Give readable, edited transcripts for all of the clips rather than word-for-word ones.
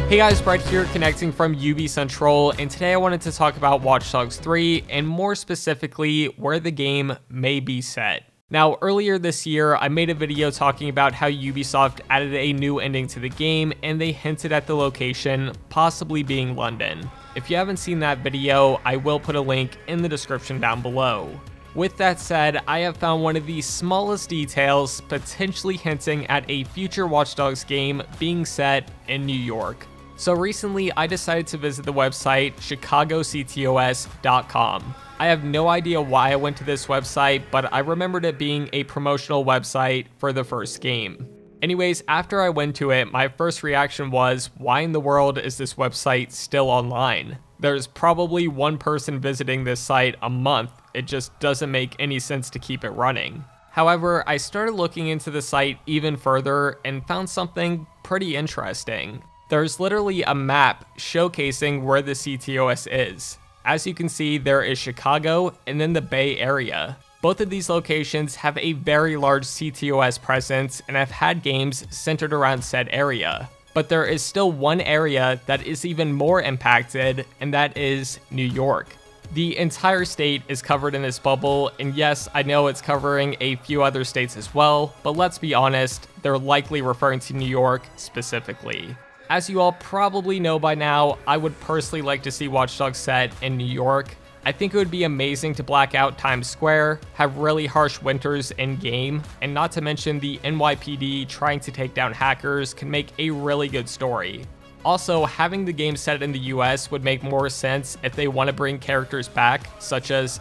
Hey guys, Brett here connecting from UbiCentral, and today I wanted to talk about Watch Dogs 3 and more specifically where the game may be set. Now, earlier this year, I made a video talking about how Ubisoft added a new ending to the game and they hinted at the location possibly being London. If you haven't seen that video, I will put a link in the description down below. With that said, I have found one of the smallest details potentially hinting at a future Watch Dogs game being set in New York. So recently, I decided to visit the website chicagoctos.com. I have no idea why I went to this website, but I remembered it being a promotional website for the first game. Anyways, after I went to it, my first reaction was, why in the world is this website still online? There's probably one person visiting this site a month. It just doesn't make any sense to keep it running. However, I started looking into the site even further and found something pretty interesting. There's literally a map showcasing where the CTOS is. As you can see, there is Chicago and then the Bay Area. Both of these locations have a very large CTOS presence and have had games centered around said area. But there is still one area that is even more impacted, and that is New York. The entire state is covered in this bubble, and yes, I know it's covering a few other states as well, but let's be honest, they're likely referring to New York specifically. As you all probably know by now, I would personally like to see Watch Dogs set in New York. I think it would be amazing to black out Times Square, have really harsh winters in-game, and not to mention the NYPD trying to take down hackers can make a really good story. Also, having the game set in the US would make more sense if they want to bring characters back, such as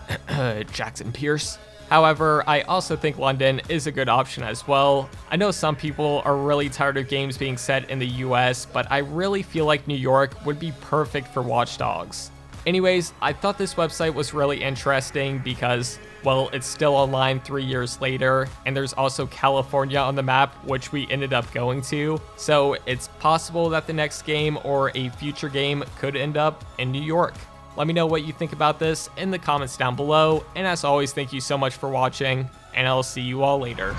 Jackson Pierce. However, I also think London is a good option as well. I know some people are really tired of games being set in the US, but I really feel like New York would be perfect for Watch Dogs. Anyways, I thought this website was really interesting because, well, it's still online 3 years later, and there's also California on the map, which we ended up going to. So it's possible that the next game or a future game could end up in New York. Let me know what you think about this in the comments down below, and as always, thank you so much for watching, and I'll see you all later.